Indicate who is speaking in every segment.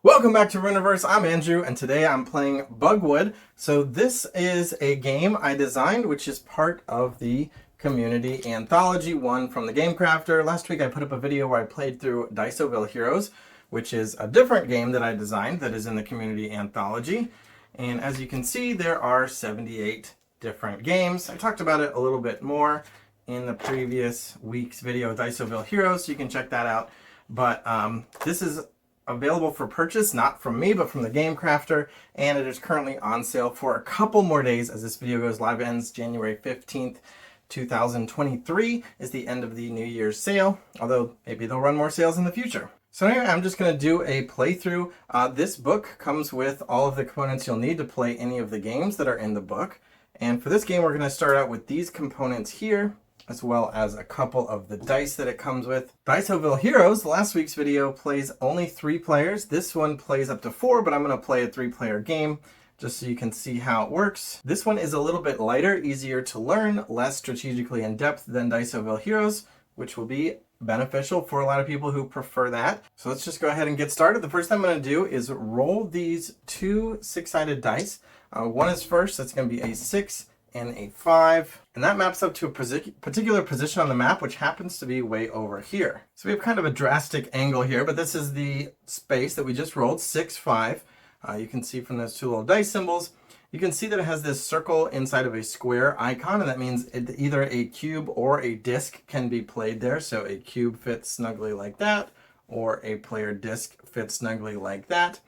Speaker 1: Welcome back to Runnerverse. I'm Andrew, and today I'm playing Bugwood. So this is a game I designed, which is part of the Community Anthology, one from the Game Crafter. Last week I put up a video where I played through Diceville Heroes, which is a different game that I designed that is in the Community Anthology. And as you can see, there are 78 different games. I talked about it a little bit more in the previous week's video, Diceville Heroes, so you can check that out. But this is available for purchase, not from me, but from the Game Crafter, and it is currently on sale for a couple more days as this video goes live. It ends January 15th, 2023 is the end of the New Year's sale, although maybe they'll run more sales in the future. So anyway, I'm just going to do a playthrough. This book comes with all of the components you'll need to play any of the games that are in the book. And for this game, we're going to start out with these components here, as well as a couple of the dice that it comes with. Diceville Heroes, last week's video, plays only 3 players. This one plays up to 4, but I'm going to play a 3-player game just so you can see how it works. This one is a little bit lighter, easier to learn, less strategically in depth than Diceville Heroes, which will be beneficial for a lot of people who prefer that. So let's just go ahead and get started. The first thing I'm going to do is roll these 2 6-sided dice. One is first, that's going to be a 6 and a 5, and that maps up to a particular position on the map, which happens to be way over here. So we have kind of a drastic angle here, but this is the space that we just rolled, 6, 5. You can see from those 2 little dice symbols, you can see that it has this circle inside of a square icon, and that means either a cube or a disc can be played there. So a cube fits snugly like that, or a player disc fits snugly like that.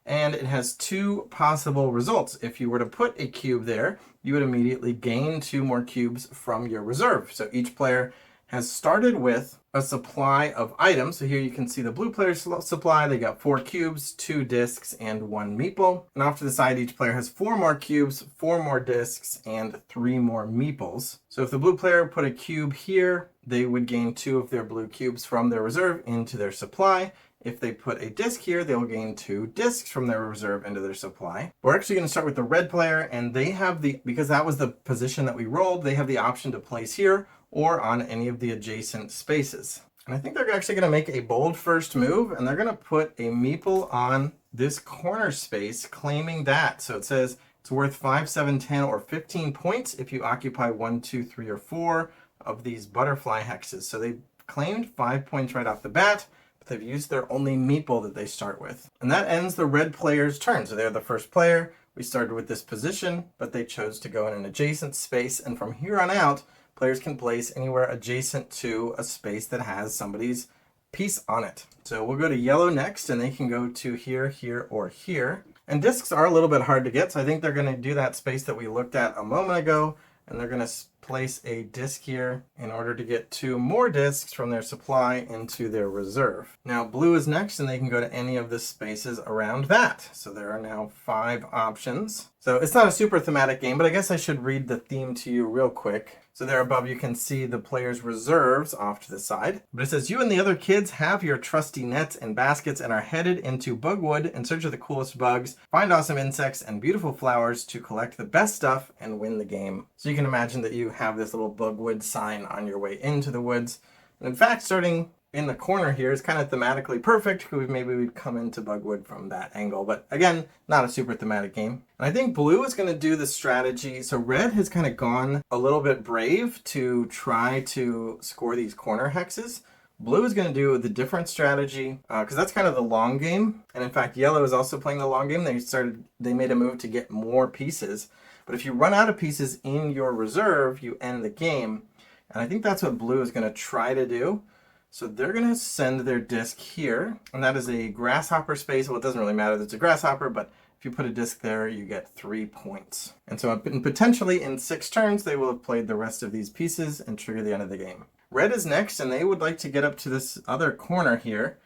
Speaker 1: And it has 2 possible results. If you were to put a cube there, you would immediately gain 2 more cubes from your reserve. So each player has started with a supply of items. So here you can see the blue player's supply. They got 4 cubes, 2 discs, and 1 meeple. And off to the side, each player has 4 more cubes, 4 more discs, and 3 more meeples. So if the blue player put a cube here, they would gain 2 of their blue cubes from their reserve into their supply. If they put a disc here, they'll gain 2 discs from their reserve into their supply. We're actually going to start with the red player, and they have because that was the position that we rolled, they have the option to place here or on any of the adjacent spaces. And I think they're actually going to make a bold first move, and they're going to put a meeple on this corner space, claiming that. So it says it's worth 5, 7, 10, or 15 points if you occupy 1, 2, 3, or 4 of these butterfly hexes. So they claimed 5 points right off the bat. They've used their only meeple that they start with. And that ends the red player's turn. So they're the first player. We started with this position, but they chose to go in an adjacent space. And from here on out, players can place anywhere adjacent to a space that has somebody's piece on it. So we'll go to yellow next, and they can go to here, here, or here. And discs are a little bit hard to get, so I think they're going to do that space that we looked at a moment ago, and they're going to place a disc here in order to get 2 more discs from their supply into their reserve. Now blue is next, and they can go to any of the spaces around that. So there are now 5 options. So it's not a super thematic game, but I guess I should read the theme to you real quick. So there above you can see the player's reserves off to the side. But it says, you and the other kids have your trusty nets and baskets and are headed into Bugwood in search of the coolest bugs, find awesome insects and beautiful flowers to collect the best stuff and win the game. So you can imagine that you have this little Bugwood sign on your way into the woods. And in fact, starting in the corner here is kind of thematically perfect, because maybe we'd come into Bugwood from that angle. But again, not a super thematic game. And I think blue is going to do the strategy. So red has kind of gone a little bit brave to try to score these corner hexes. Blue is going to do the different strategy, because that's kind of the long game. And in fact, yellow is also playing the long game. They made a move to get more pieces. But if you run out of pieces in your reserve, you end the game. And I think that's what blue is going to try to do. So they're going to send their disc here, and that is a grasshopper space. Well, it doesn't really matter that it's a grasshopper, but if you put a disc there, you get 3 points. And so potentially in 6 turns, they will have played the rest of these pieces and trigger the end of the game. Red is next, and they would like to get up to this other corner here.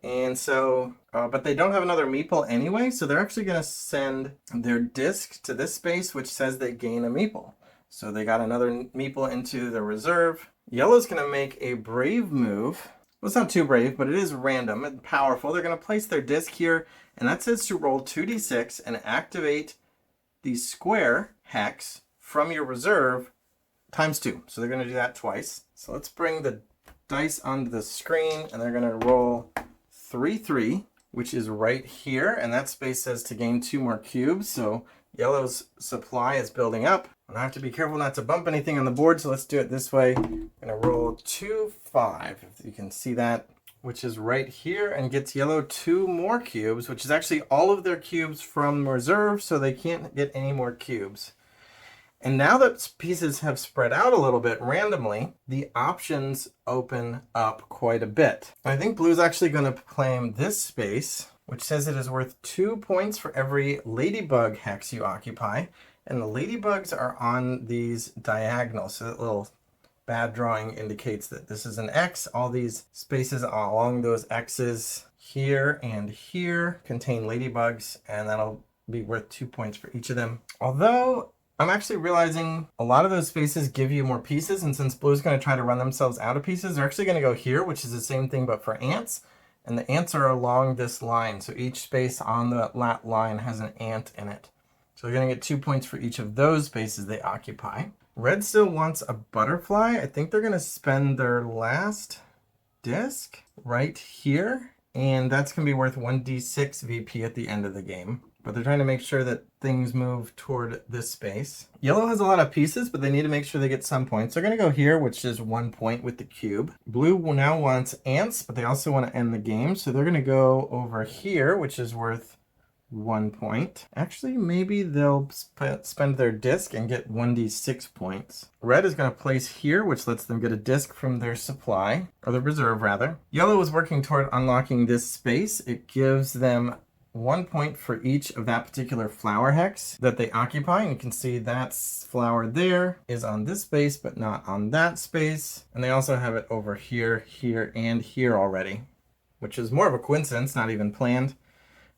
Speaker 1: And so, but they don't have another meeple anyway, so they're actually going to send their disc to this space, which says they gain a meeple. So they got another meeple into the reserve. Yellow's going to make a brave move. Well, it's not too brave, but it is random and powerful. They're going to place their disc here, and that says to roll 2d6 and activate the square hex from your reserve times 2. So they're going to do that twice. So let's bring the dice onto the screen, and they're going to roll 3, 3. which is right here, and that space says to gain 2 more cubes, so yellow's supply is building up. And I have to be careful not to bump anything on the board, so let's do it this way. I'm gonna roll 2, 5, if you can see that, which is right here, and gets yellow 2 more cubes, which is actually all of their cubes from reserve, so they can't get any more cubes. And now that pieces have spread out a little bit randomly, the options open up quite a bit. I think blue's actually going to claim this space, which says it is worth 2 points for every ladybug hex you occupy. And the ladybugs are on these diagonals, so that little bad drawing indicates that this is an X. All these spaces along those X's here and here contain ladybugs, and that'll be worth 2 points for each of them. Although I'm actually realizing a lot of those spaces give you more pieces, and since blue's going to try to run themselves out of pieces, they're actually going to go here, which is the same thing but for ants, and the ants are along this line, so each space on the line has an ant in it. So they're going to get 2 points for each of those spaces they occupy. Red still wants a butterfly. I think they're going to spend their last disc right here, and that's going to be worth 1d6 VP at the end of the game. But they're trying to make sure that things move toward this space. Yellow has a lot of pieces, but they need to make sure they get some points. They're going to go here, which is 1 point with the cube. Blue now wants ants, but they also want to end the game. So they're going to go over here, which is worth 1 point. Actually, maybe they'll spend their disc and get 1d6 points. Red is going to place here, which lets them get a disc from their supply, or the reserve rather. Yellow is working toward unlocking this space. It gives them 1 point for each of that particular flower hex that they occupy. And you can see that flower there is on this space, but not on that space. And they also have it over here, here, and here already, which is more of a coincidence, not even planned.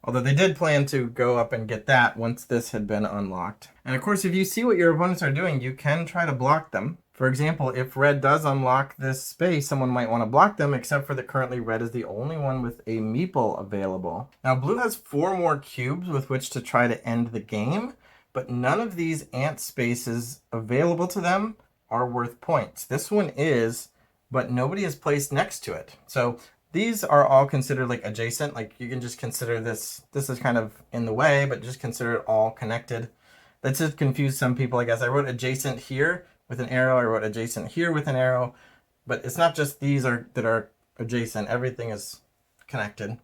Speaker 1: Although they did plan to go up and get that once this had been unlocked. And of course, if you see what your opponents are doing, you can try to block them. For example, if red does unlock this space, someone might want to block them, except for that currently red is the only one with a meeple available. Now blue has 4 more cubes with which to try to end the game, but none of these ant spaces available to them are worth points. This one is, but nobody is placed next to it. So these are all considered like adjacent. Like you can just consider this is kind of in the way, but just consider it all connected. That just confused some people, I guess. I wrote adjacent here with an arrow. I wrote adjacent here with an arrow, but it's not just these that are adjacent. Everything is connected.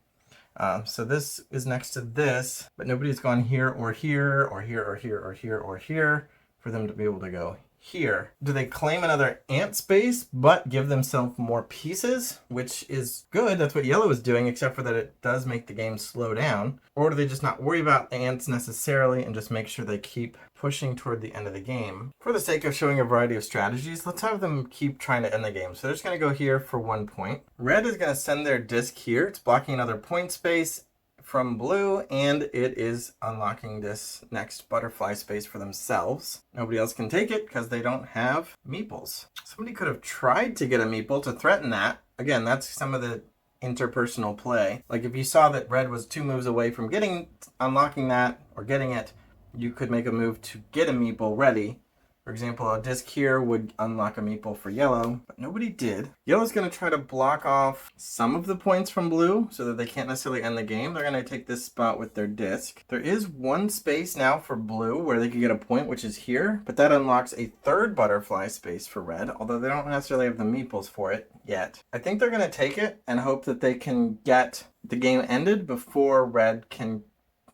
Speaker 1: So this is next to this, but nobody's gone here or here or here or here or here or here for them to be able to go here. Do they claim another ant space but give themselves more pieces, which is good? That's what yellow is doing, except for that it does make the game slow down. Or do they just not worry about ants necessarily and just make sure they keep pushing toward the end of the game? For the sake of showing a variety of strategies, let's have them keep trying to end the game. So they're just going to go here for 1 point. Red is going to send their disc here. It's blocking another point space from blue, and it is unlocking this next butterfly space for themselves. Nobody else can take it because they don't have meeples. Somebody could have tried to get a meeple to threaten that. Again, that's some of the interpersonal play. Like if you saw that red was 2 moves away from unlocking that or getting it, you could make a move to get a meeple ready. For example, a disc here would unlock a meeple for yellow, but nobody did. Yellow's going to try to block off some of the points from blue so that they can't necessarily end the game. They're going to take this spot with their disc. There is 1 space now for blue where they could get a point, which is here, but that unlocks a 3rd butterfly space for red, although they don't necessarily have the meeples for it yet. I think they're going to take it and hope that they can get the game ended before red can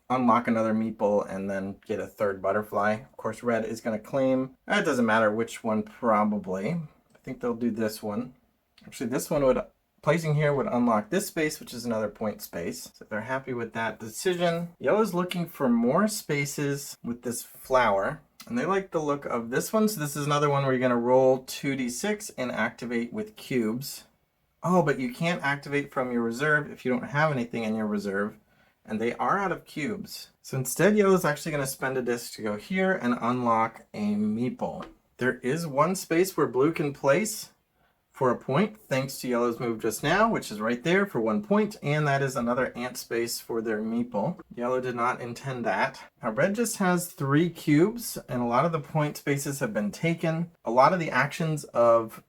Speaker 1: unlock another meeple and then get a 3rd butterfly. Of course, red is going to claim. It doesn't matter which one, probably. I think they'll do this one. Actually, this one placing here would unlock this space, which is another point space. So they're happy with that decision. Yellow's looking for more spaces with this flower, and they like the look of this one. So this is another one where you're going to roll 2d6 and activate with cubes. Oh, but you can't activate from your reserve if you don't have anything in your reserve. And they are out of cubes. So instead, yellow is actually going to spend a disc to go here and unlock a meeple. There is 1 space where blue can place for a point, thanks to yellow's move just now, which is right there for 1 point, and that is another ant space for their meeple. Yellow did not intend that. Now red just has 3 cubes, and a lot of the point spaces have been taken. A lot of the actions of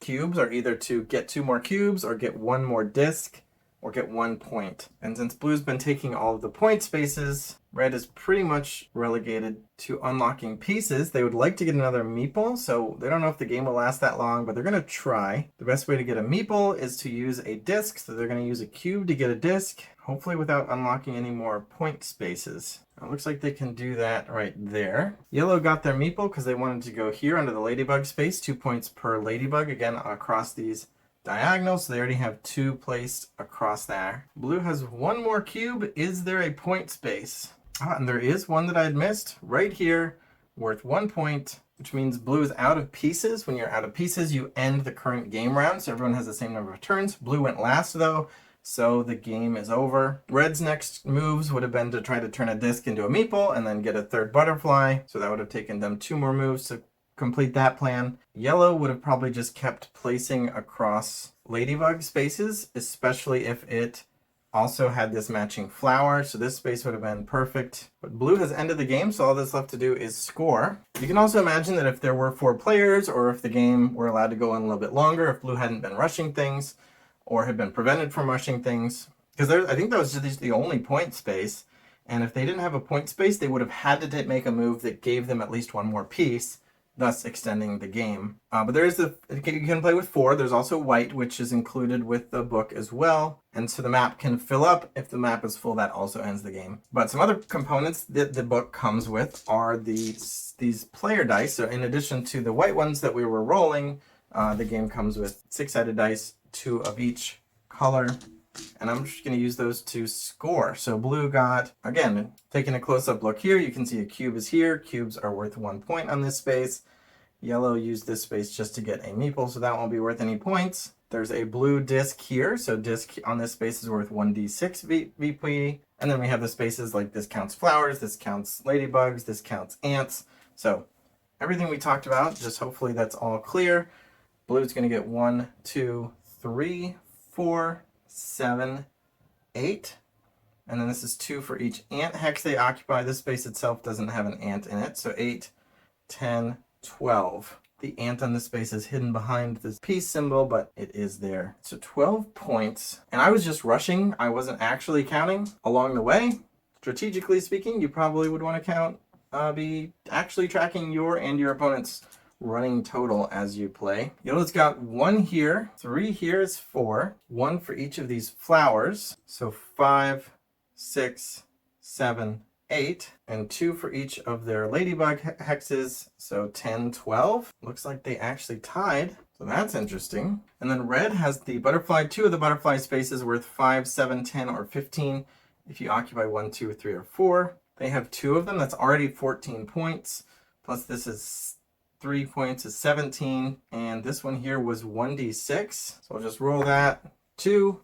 Speaker 1: cubes are either to get 2 more cubes or get 1 more disc. or get 1 point. And since blue's been taking all of the point spaces, red is pretty much relegated to unlocking pieces. They would like to get another meeple, so they don't know if the game will last that long, but they're going to try. The best way to get a meeple is to use a disc, so they're going to use a cube to get a disc, hopefully without unlocking any more point spaces. It looks like they can do that right there. Yellow got their meeple because they wanted to go here under the ladybug space, 2 points per ladybug, again across these diagonals, so they already have 2 placed across there. Blue has 1 more cube. Is there a point space? And there is one that I had missed right here, worth 1 point, which means blue is out of pieces. When you're out of pieces, you end the current game round, so everyone has the same number of turns. Blue went last though, so the game is over. Red's next moves would have been to try to turn a disc into a meeple and then get a 3rd butterfly, so that would have taken them 2 more moves to complete that plan. Yellow would have probably just kept placing across ladybug spaces, especially if it also had this matching flower, so this space would have been perfect. But blue has ended the game, so all that's left to do is score. You can also imagine that if there were 4 players, or if the game were allowed to go on a little bit longer, if blue hadn't been rushing things, or had been prevented from rushing things, because I think that was just the only point space, and if they didn't have a point space, they would have had to make a move that gave them at least 1 more piece, thus extending the game. But there is you can play with 4. There's also white, which is included with the book as well. And so the map can fill up. If the map is full, that also ends the game. But some other components that the book comes with are these player dice. So in addition to the white ones that we were rolling, the game comes with 6-sided dice, 2 of each color. And I'm just going to use those to score. So blue got, again, taking a close-up look here, you can see a cube is here. Cubes are worth 1 point on this space. Yellow used this space just to get a meeple, so that won't be worth any points. There's a blue disc here, so disc on this space is worth 1d6 VP. And then we have the spaces like this counts flowers, this counts ladybugs, this counts ants. So everything we talked about, just hopefully that's all clear. Blue's going to get 1, 2, 3, 4, 7, 8, and then this is 2 for each ant hex they occupy. This space itself doesn't have an ant in it, so 8, 10, 12. The ant on this space is hidden behind this peace symbol, but it is there. So 12 points, and I was just rushing. I wasn't actually counting along the way. Strategically speaking, you probably would want to count, be actually tracking your and your opponent's running total as you play. Yellow's got 1 here, 3 here is 4, 1 for each of these flowers, so 5, 6, 7, 8, and 2 for each of their ladybug hexes, so 10, 12. Looks like they actually tied, so that's interesting. And then red has the butterfly, 2 of the butterfly spaces worth 5, 7, 10, or 15 if you occupy 1, 2, 3, or 4. They have 2 of them, that's already 14 points, plus this is 3 points is 17, and this one here was 1d6, so I'll just roll that. 2,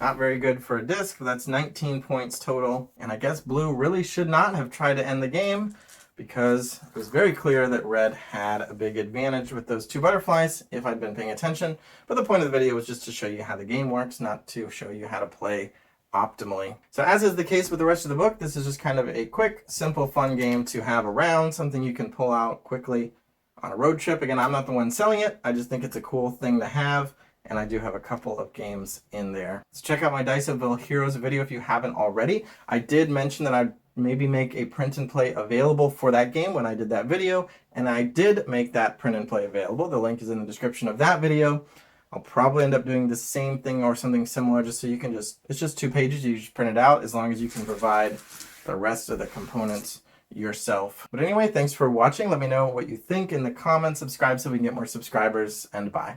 Speaker 1: not very good for a disc, but that's 19 points total, and I guess blue really should not have tried to end the game because it was very clear that red had a big advantage with those 2 butterflies if I'd been paying attention, but the point of the video was just to show you how the game works, not to show you how to play optimally. So as is the case with the rest of the book, this is just kind of a quick, simple, fun game to have around, something you can pull out quickly on a road trip. Again, I'm not the one selling it. I just think it's a cool thing to have, and I do have a couple of games in there. So check out my Diceoville Heroes video if you haven't already. I did mention that I'd maybe make a print and play available for that game when I did that video, and I did make that print and play available. The link is in the description of that video. I'll probably end up doing the same thing or something similar just so you can it's just 2 pages, you just print it out as long as you can provide the rest of the components yourself. But anyway, thanks for watching. Let me know what you think in the comments. Subscribe so we can get more subscribers, and bye.